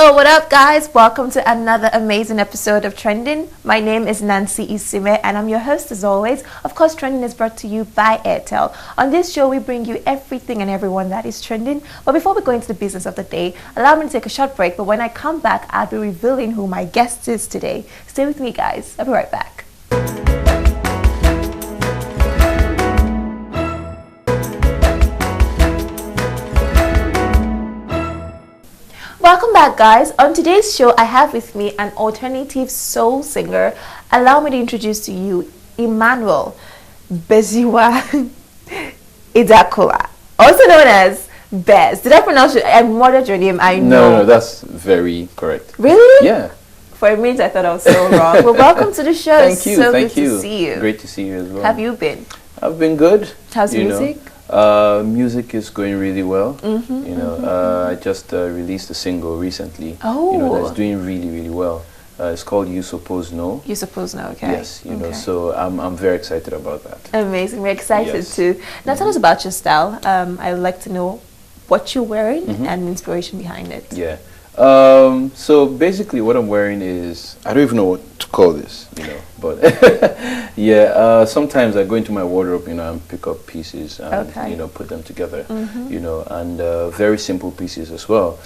Yo, what up, guys? Welcome to another amazing episode of Trending. My name is Nancy Isime, and I'm your host as always. Of course, Trending is brought to you by Airtel. On this show, we bring you everything and everyone that is trending. But before we go into the business of the day, allow me to take a short break. But when I come back, I'll be revealing who my guest is today. Stay with me, guys. I'll be right back. Welcome back, guys. On today's show, I have with me an alternative soul singer. Allow me to introduce to you Emmanuel Beziwa Idakula, also known as BEZ. Did I pronounce it? I murdered your name. I know. No, that's very correct. Really? Yeah. For a minute, I thought I was so wrong. Well, welcome to the show. Thank you. So thank good you. to see you. Great to see you as well. Have you been? I've been good. How's music? Music is going really well. I just released a single recently. Oh. That's doing really, really well. It's called You Suppose No. You Suppose No, okay. Yes, so I'm very excited about that. Amazing. We're excited Yes. too. Now tell us about your style. I'd like to know what you're wearing and the inspiration behind it. Yeah. So basically what I'm wearing is, I don't even know what to call this, but yeah, sometimes I go into my wardrobe, and pick up pieces and, put them together, and very simple pieces as well,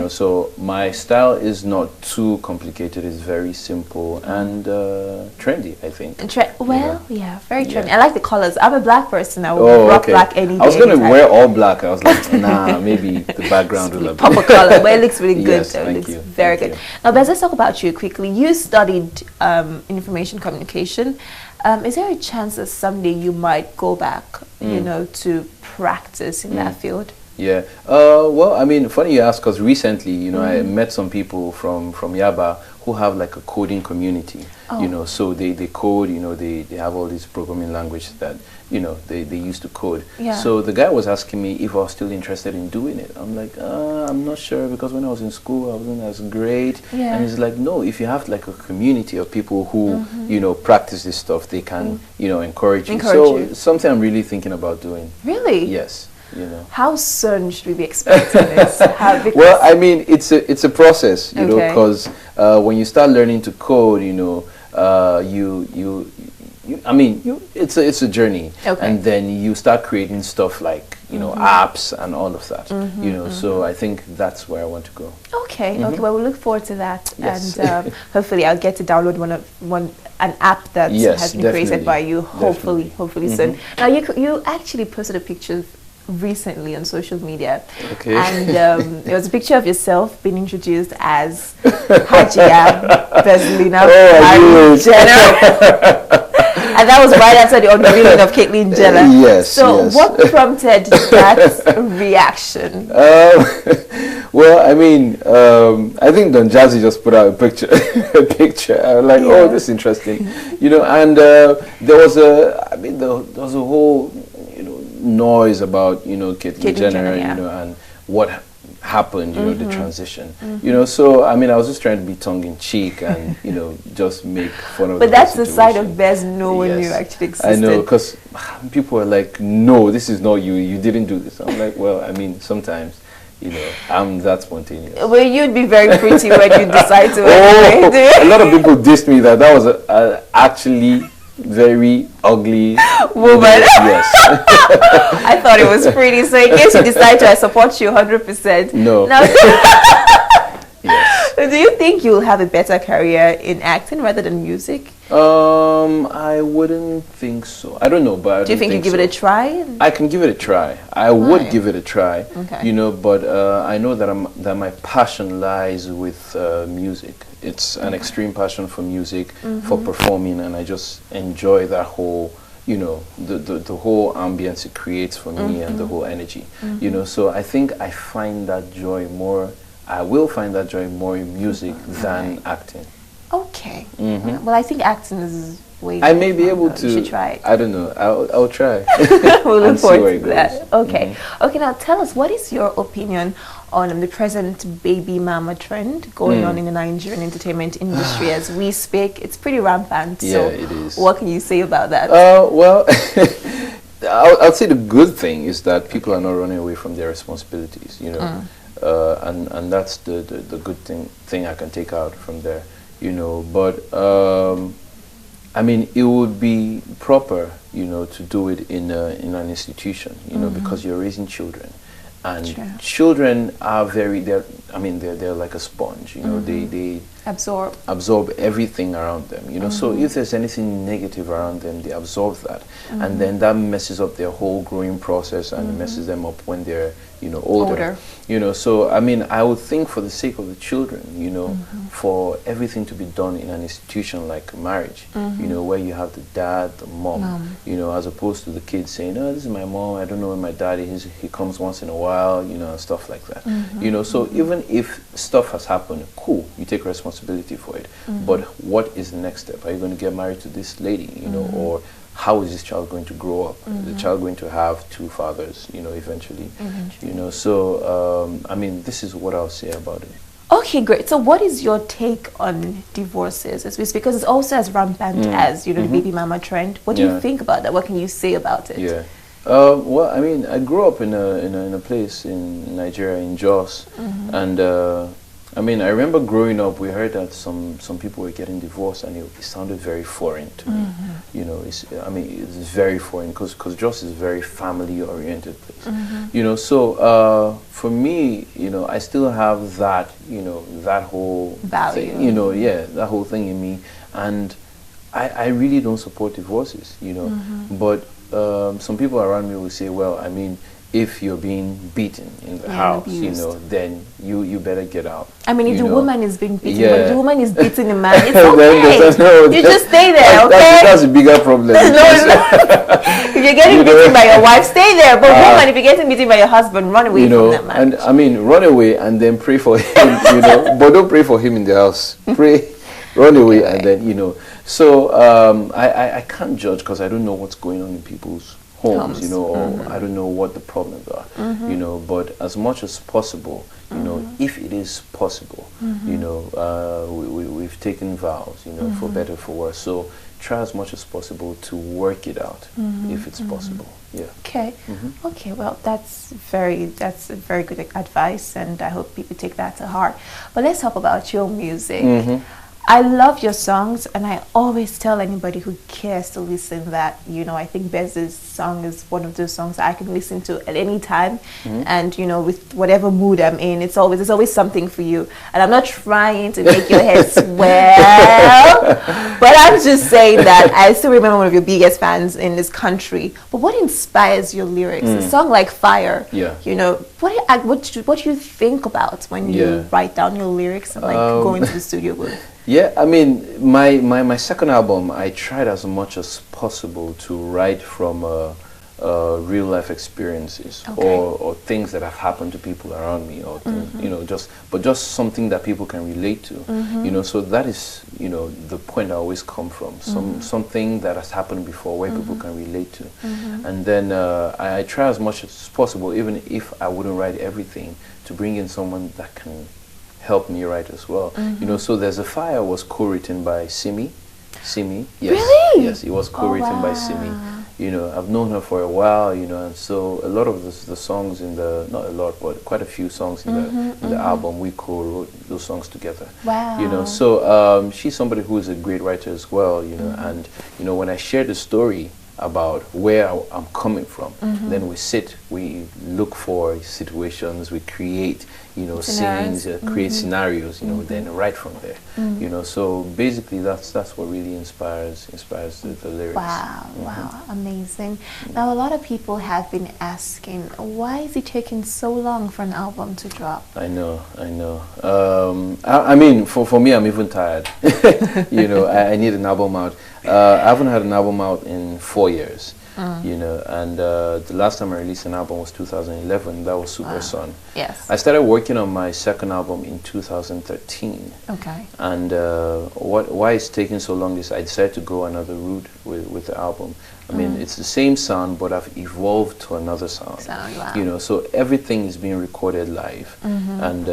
so my style is not too complicated. It's very simple and trendy, I think. Yeah, very trendy. I like the colors. I'm a black person. I would rock black any day. I was going to wear all black. I was like, nah, maybe the background will pop a color, but it looks really good. Yes, thank you. Very good. Now, Bez, let's talk about you quickly. You studied information communication. Is there a chance that someday you might go back, to practice in that field? Yeah. Well, I mean, funny you ask, because recently, I met some people from Yaba who have like a coding community. So they code. They have all these programming language that they used to code. Yeah. So the guy was asking me if I was still interested in doing it. I'm like, I'm not sure, because when I was in school I wasn't as great. Yeah. And he's like, no, if you have like a community of people who practice this stuff, they can encourage you. So something I'm really thinking about doing. Really? Yes. How soon should we be expecting this? Well, I mean, it's a process, because when you start learning to code, it's a journey, and then you start creating stuff like apps and all of that, So I think that's where I want to go. Okay. Well, we look forward to that, yes. And hopefully I'll get to download an app that has been created by you. Hopefully soon. Now you actually posted a picture recently on social media, and there was a picture of yourself being introduced as Hajia Bezlina Jenner. And that was right after the unveiling of Caitlyn Jenner. Yes. So what prompted that reaction? Well, I mean, I think Don Jazzy just put out a picture. I was like, oh, this is interesting, and there was a whole noise about Caitlyn Jenner, and what happened, the transition, so I mean, I was just trying to be tongue-in-cheek and just make fun of. But that's the side of BEZ knowing you actually existed. I know, because people are like, no, this is not you. You didn't do this. I'm like, well, I mean, sometimes. I'm that spontaneous. Well, you'd be very pretty when you decide to. A lot of people dissed me that was actually very ugly woman. Yes. I thought it was pretty. So in case you decide to, I support you 100%. No. Yes. Do you think you'll have a better career in acting rather than music? I wouldn't think so. I don't know, but do you think you give it a try? I can give it a try. I would give it a try. Okay. But I know that my passion lies with music. It's an extreme passion for music, for performing, and I just enjoy that whole, the whole ambience it creates for me and the whole energy. So I think I find that joy more. I will find that joy more in music than acting. Okay. Well, I think acting is way. I may be able to. You should try it. I don't know. I'll try. We'll look forward to that. Okay. Okay. Now tell us, what is your opinion on the present baby mama trend going on in the Nigerian entertainment industry as we speak? It's pretty rampant. Yeah, so it is. What can you say about that? Well, I'll say the good thing is that people are not running away from their responsibilities. and that's the good thing I can take out from there, you know. But I mean, it would be proper, you know, to do it in an institution, you know, because you're raising children, and children are they're like a sponge, you know. They absorb everything around them, you know. So if there's anything negative around them, they absorb that, and then that messes up their whole growing process, and messes them up when they're, you know, older. You know. So I mean, I would think for the sake of the children, you know, for everything to be done in an institution like marriage, you know, where you have the dad, the mom, you know, as opposed to the kids saying, oh, this is my mom, I don't know where my dad is, he comes once in a while, you know, and stuff like that. You know, so even if stuff has happened, cool, you take responsibility for it. But what is the next step? Are you going to get married to this lady, you know, or how is this child going to grow up? Is the child going to have two fathers, you know, eventually. You know, so I mean, this is what I'll say about it. Okay, great. So what is your take on divorces? Because it's also as rampant as, you know, the baby mama trend. What do you think about that? What can you say about it? Yeah. Well, I mean, I grew up in a place in Nigeria, in Jos, and I mean, I remember growing up, we heard that some people were getting divorced, and it sounded very foreign to me. You know, it's very foreign because Jos is a very family-oriented place. You know, so for me, you know, I still have that, you know, that whole value, thing, you know, that whole thing in me, and I really don't support divorces, you know, but some people around me will say, well, I mean, if you're being beaten in the house, you know, then you better get out. I mean, if the woman is being beaten, Yeah. but the woman is beating the man, it's okay. No, you just stay there, okay? That's a bigger problem. No, if you're getting beaten by your wife, stay there. But woman, if you're getting beaten by your husband, run away from that man. And I mean, run away and then pray for him, you know. But don't pray for him in the house. Pray, run away, and then, you know. So I can't judge because I don't know what's going on in people's homes, you know, or I don't know what the problems are, you know, but as much as possible, you know, if it is possible, you know, we've taken vows, you know, for better, for worse, so try as much as possible to work it out if it's possible. Yeah. Okay. Okay, well, that's very good advice, and I hope people take that to heart. But let's talk about your music. I love your songs, and I always tell anybody who cares to listen that, you know, I think BEZ's song is one of those songs that I can listen to at any time, and, you know, with whatever mood I'm in, there's always something for you. And I'm not trying to make your head swell, but I'm just saying that I still remember one of your biggest fans in this country. But what inspires your lyrics? A song like Fire, you know, what do you think about when you write down your lyrics and like go into the studio booth? Yeah, I mean, my second album, I tried as much as possible to write from real life experiences or things that have happened to people around me, or things, you know, just something that people can relate to, you know. So that is, you know, the point I always come from, something that has happened before where people can relate to, and then I try as much as possible, even if I wouldn't write everything, to bring in someone that can help me write as well. You know, so There's a Fire was co-written by Simi. Yes. Really? Yes, it was co-written by Simi. You know, I've known her for a while, you know, and so a lot of the songs in the, not a lot, but quite a few songs in the album, we co-wrote those songs together. Wow. You know, so she's somebody who is a great writer as well, you know, and, you know, when I share the story about where I'm coming from, then we look for situations, we create, you know, scenes, create scenarios, you know, then write from there, you know. So basically that's what really inspires the lyrics. Wow, wow, amazing. Now a lot of people have been asking, why is it taking so long for an album to drop? I know. I mean, for me, I'm even tired. You know, I need an album out. I haven't had an album out in 4 years. You know, and the last time I released an album was 2011. That was Super Son. Yes. I started working on my second album in 2013. Okay. And why it's taking so long is I decided to go another route with the album. I mean, it's the same sound, but I've evolved to another sound. Wow. You know, so everything is being recorded live, and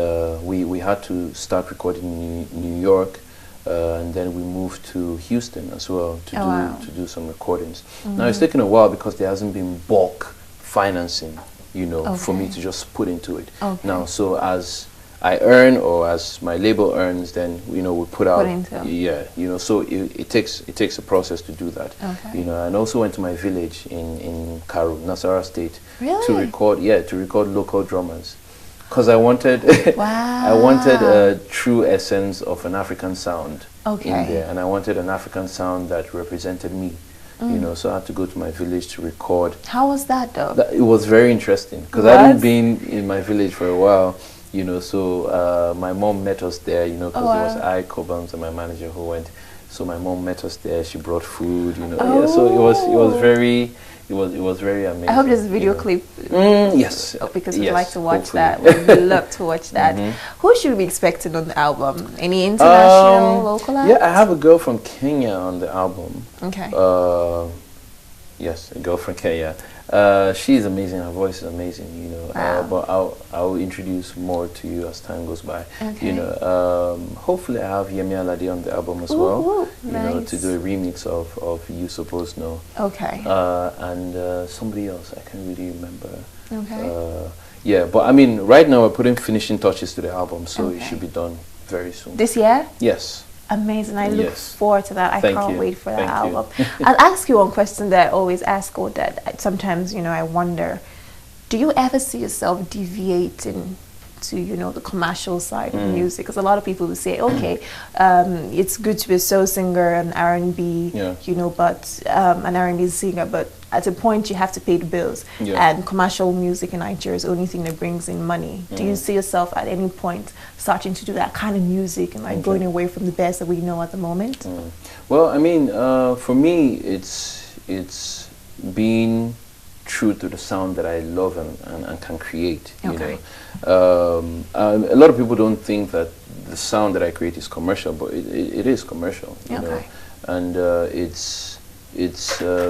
we had to start recording in New York. And then we moved to Houston as well to do some recordings. Now it's taken a while because there hasn't been bulk financing you know, for me to just put into it. Okay. Now, so as I earn or as my label earns, then, you know, we put out, yeah, you know, so it takes a process to do that. Okay. You know, and also went to my village in Karu, Nasarawa State, really? to record local drummers. Because I wanted, wow. I wanted a true essence of an African sound in okay. there, and I wanted an African sound that represented me. You know, so I had to go to my village to record. How was that though? It was very interesting because I hadn't been in my village for a while. You know, so my mom met us there, you know, because it was I, Cobams, and my manager who went. So my mom met us there. She brought food, you know. Yeah, so it was very amazing. I hope there's a video clip. Yes. Because we'd like to watch that. We'd love to watch that. Who should we be expecting on the album? Any international, local acts? Yeah, I have a girl from Kenya on the album. Okay. Yes, a girl from Kenya. She's amazing. Her voice is amazing, you know. Wow. But I'll introduce more to you as time goes by. Okay. You know, hopefully I have Yemi Alade on the album as well. You nice. know, to do a remix of You Suppose Know. Okay. And somebody else I can't really remember. Okay. Yeah, but I mean, right now we're putting finishing touches to the album, so it should be done very soon. This year? Yes. Amazing. I look forward to that. I can't wait for that album. I'll ask you one question that I always ask, or that sometimes, you know, I wonder. Do you ever see yourself deviating to, you know, the commercial side of music? Because a lot of people will say, okay, it's good to be a soul singer and R&B, you know, but an R&B singer, but at a point you have to pay the bills. And commercial music in Nigeria is the only thing that brings in money. Do you see yourself at any point starting to do that kind of music and like going away from the best that we know at the moment? Well, I mean, for me, it's being true to the sound that I love and can create. You know, a lot of people don't think that the sound that I create is commercial, but it is commercial. You know, and it's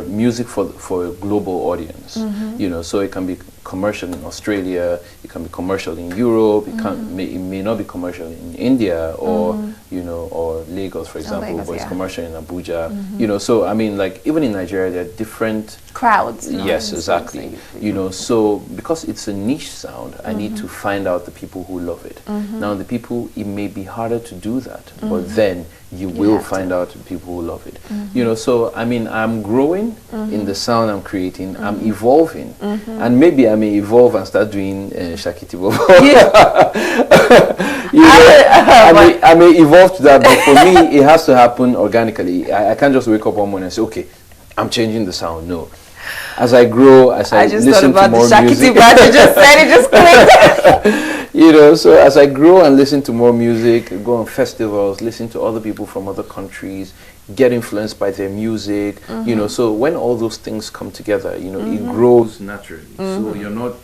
music for a global audience. You know, so it can be commercial in Australia, it can be commercial in Europe, it may not be commercial in India or you know, or Lagos, for example, but it's commercial in Abuja. You know, so I mean, like even in Nigeria, there are different crowds. Yes, exactly. You know, so because it's a niche sound, I need to find out the people who love it. Now, the people, it may be harder to do that, but then you will find out the people who love it. You know, so I mean, I'm growing in the sound I'm creating. I'm evolving, and maybe I may evolve and start doing Shakiti Bobo. You know, I may evolve to that, but for me, it has to happen organically. I can't just wake up one morning and say, okay, I'm changing the sound. No. As I grow, as I listen to more music, you just said it, just clicked. You know, so as I grow and listen to more music, go on festivals, listen to other people from other countries, get influenced by their music, you know, so when all those things come together, you know, it grows naturally. So you're not,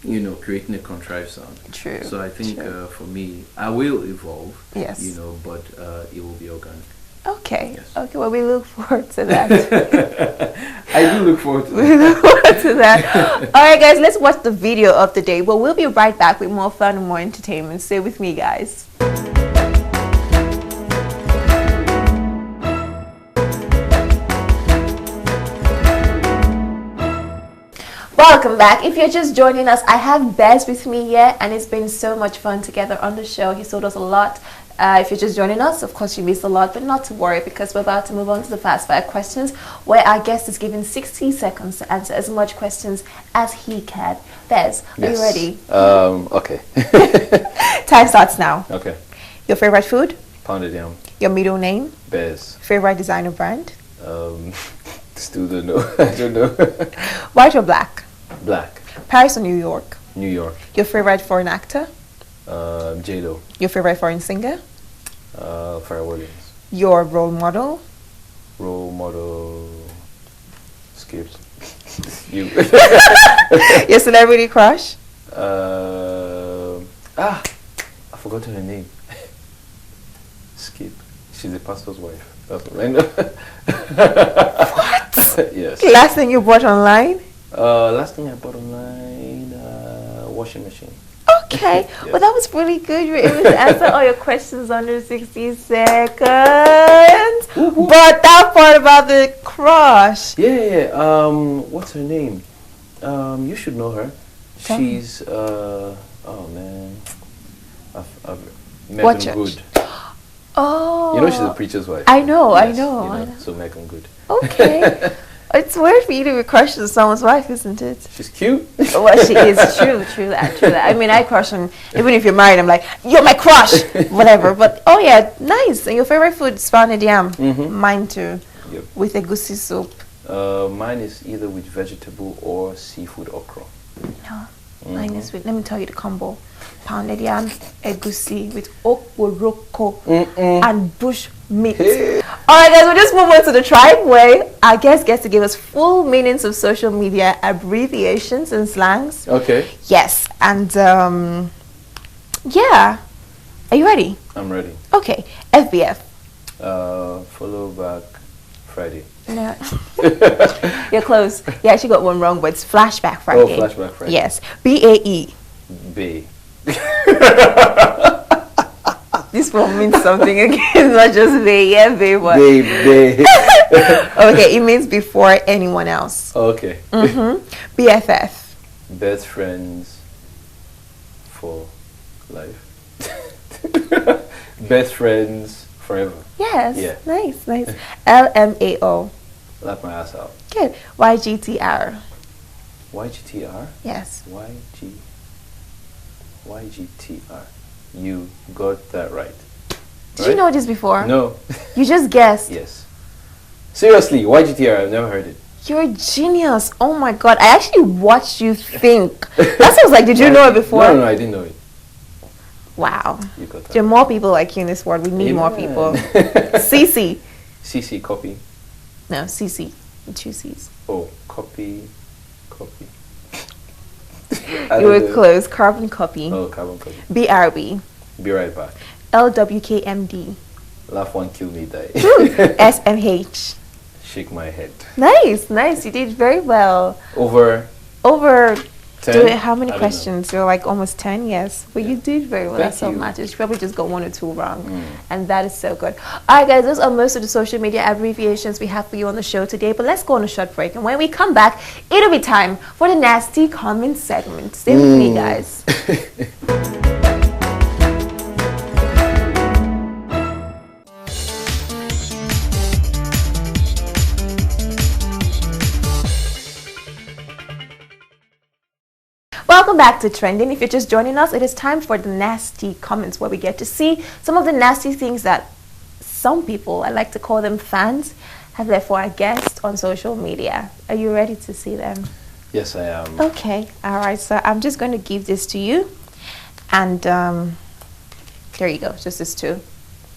you know, creating a contrived sound. True. So I think for me, I will evolve, yes, you know, but it will be organic. Okay. Yes. Okay. Well, we look forward to that. I do look forward to that. We look forward to that. All right, guys. Let's watch the video of the day. But we'll be right back with more fun and more entertainment. Stay with me, guys. Welcome back. If you're just joining us, I have BEZ with me here, and it's been so much fun together on the show. He told us a lot. If you're just joining us, of course you missed a lot, but not to worry, because we're about to move on to the fast fire questions, where our guest is given 60 seconds to answer as much questions as he can. BEZ, are you ready? Okay. Time starts now. Okay. Your favorite food? Pounded yam. Your middle name? BEZ. Favorite designer brand? Still don't know. I don't know. White or black? Black. Paris or New York? New York. Your favorite foreign actor? J-Lo. Your favorite foreign singer? Pharrell Williams. Your role model? Role model. Skip. You. Your celebrity crush? I forgot her name. Skip. She's the pastor's wife. That's what I know. What? Yes. Last thing you bought online? Last thing I bought online, washing machine. Okay. Yes. Well, that was really good. You were able to answer all your questions under 60 seconds. But that part about the crush. Yeah. What's her name? You should know her. She's oh man, I've What Megan church? Good. Oh. You know she's a preacher's wife. I know, Yes, I know. you know, so Megan Good. Okay. It's weird for you to be crushed on someone's wife, isn't it? She's cute. Well, she is. True that. I mean, I crush on, even if you're married, I'm like, you're my crush, whatever. But, oh yeah, nice. And your favorite food is pounded yam? Mine too. Yep. With egusi soup. Mine is either with vegetable or seafood okra. No, mine is with, let me tell you the combo. Pounded yam, egusi with okporoko and bush meat. Hey. All right, guys, we'll just move on to the tribe where our guest gets to give us full meanings of social media abbreviations and slangs. Okay. Yes, and yeah. Are you ready? I'm ready. Okay, FBF. Follow back Friday. No. You're close. You actually got one wrong, but it's Flashback Friday. Oh, Flashback Friday. Yes. BAE. Bay. This one means something again, not just Bay. Yeah, Bay. What? Bay. Okay, it means before anyone else. Okay. BFF. Best friends for life. Best friends forever. Yes. Yeah. Nice. LMAO. Laugh my ass out. Good. YGTR. YGTR? Yes. YGTR. You got that right. Did you know this before? No. You just guessed. Yes. Seriously, YGTR, I've never heard it. You're a genius. Oh my god. I actually watched you think. That's what I was like, did you know it before? No, I didn't know it. Wow. You got that. There are more people like you in this world. We need more people. CC. CC, copy. No, CC. Two C's. Oh, copy. You were close. Carbon copy. Oh, carbon copy. BRB. Be right back. LWKMD. Laugh one, kill me, die. SMH. Shake my head. Nice. You did very well. Over 10? How many I don't questions? You're like almost 10, yes. But you did very well. Thank That's so you. much. You probably just got 1 or 2 wrong. And that is so good. All right, guys, those are most of the social media abbreviations we have for you on the show today. But let's go on a short break. And when we come back, it'll be time for the nasty comment segment. Stay with me, guys. Welcome back to Trending. If you're just joining us, it is time for the nasty comments where we get to see some of the nasty things that some people, I like to call them fans, have left for our guests on social media. Are you ready to see them? Yes, I am. Okay. All right. So I'm just going to give this to you. And there you go. Just these 2.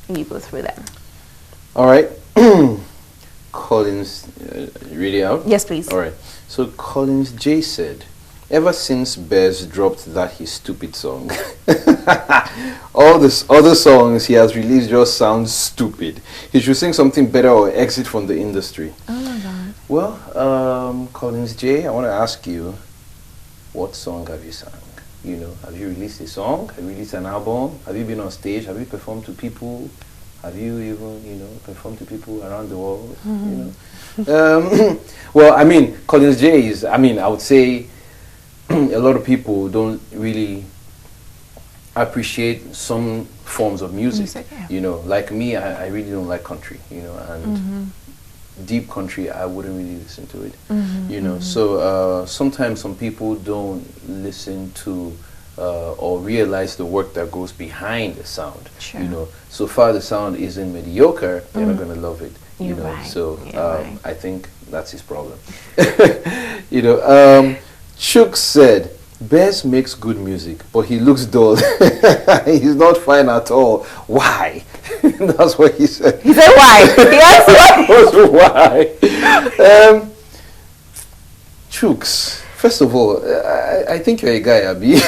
You go through them. All right. Collins, read it out? Yes, please. All right. So Collins J said, ever since BEZ dropped that his stupid song, all the other songs he has released just sound stupid. He should sing something better or exit from the industry. Oh my God. Well, Collins J, I want to ask you, what song have you sung? You know, have you released a song? Have you released an album? Have you been on stage? Have you performed to people? Have you even, you know, performed to people around the world? You know? Well, I mean, Collins J is, I mean, I would say, a lot of people don't really appreciate some forms of music. Yeah. You know, like me, I really don't like country, you know, and deep country, I wouldn't really listen to it, you know. So sometimes some people don't listen to or realize the work that goes behind the sound, Sure. you know. So far the sound isn't mediocre, they're not going to love it, you You're know. right. So Right. I think that's his problem. You know, Chook said, BEZ makes good music, but he looks dull. He's not fine at all. Why? That's what he said. He said why? He asked why. Why? Chooks, first of all, I think you're a guy, Abby.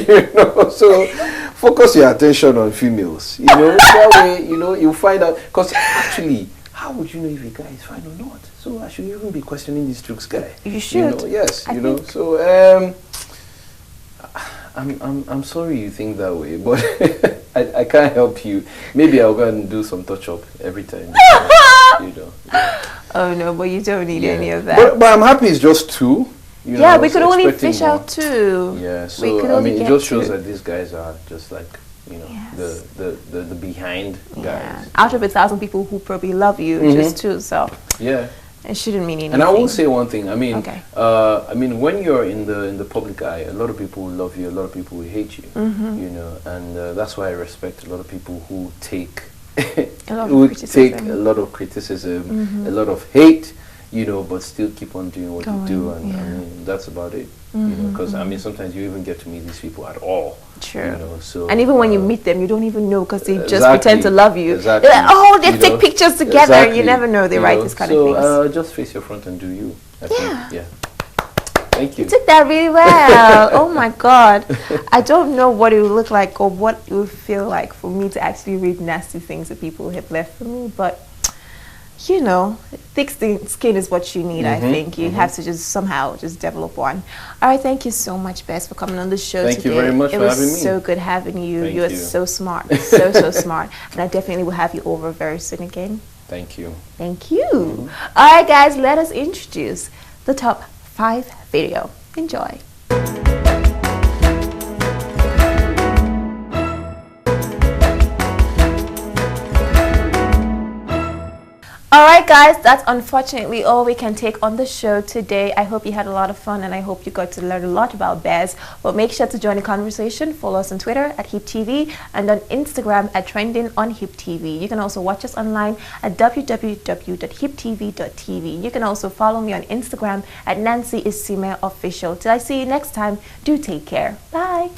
You know, so focus your attention on females. You know, that way, you know, you find out. Because actually, how would you know if a guy is fine or not? So I should even be questioning this Chooks guy. You should. You know, yes, I you know. think. So I'm sorry you think that way, but I can't help you. Maybe I'll go and do some touch up every time. You know. Yeah. Oh no, but you don't need Yeah. any of that. But I'm happy it's just 2. You know, Yeah, I we was could only expecting fish more. out too. Yeah, We so could I only mean, it get just shows two. that these guys are just like, you know, Yes. the behind Yeah. guys. Out of 1,000 people who probably love you, just two. So Yeah. it shouldn't mean anything. And I will say one thing. I mean, Okay. I mean, when you're in the public eye, a lot of people will love you, a lot of people will hate you. You know, and that's why I respect a lot of people who take A lot of who criticism. take a lot of criticism, a lot of hate. You know, but still keep on doing what you do, and I mean, that's about it. You know, because I mean, sometimes you even get to meet these people at all. True. You know, so And even when you meet them, you don't even know because they just exactly, pretend to love you. Exactly. They're like, oh, they You take know, pictures together. exactly, You never know. They you write know. this kind so, of things. just face your front and do you. I Yeah. think. Yeah. Thank you. You took that really well. Oh my God. I don't know what it would look like or what it would feel like for me to actually read nasty things that people have left for me. But, you know, thick skin is what you need, I think. You have to just somehow just develop one. All right, thank you so much, Bess, for coming on the show today. Thank you very much for having me. It was so good having you. Thank You're you. so smart. So smart. And I definitely will have you over very soon again. Thank you. Thank you. All right, guys, let us introduce the top 5 video. Enjoy. Alright guys, that's unfortunately all we can take on the show today. I hope you had a lot of fun and I hope you got to learn a lot about bears. But make sure to join the conversation. Follow us on Twitter at HipTv and on Instagram at Trending on HipTv. You can also watch us online at www.hiptv.tv. You can also follow me on Instagram at Nancy Isime Official. Till I see you next time, do take care. Bye.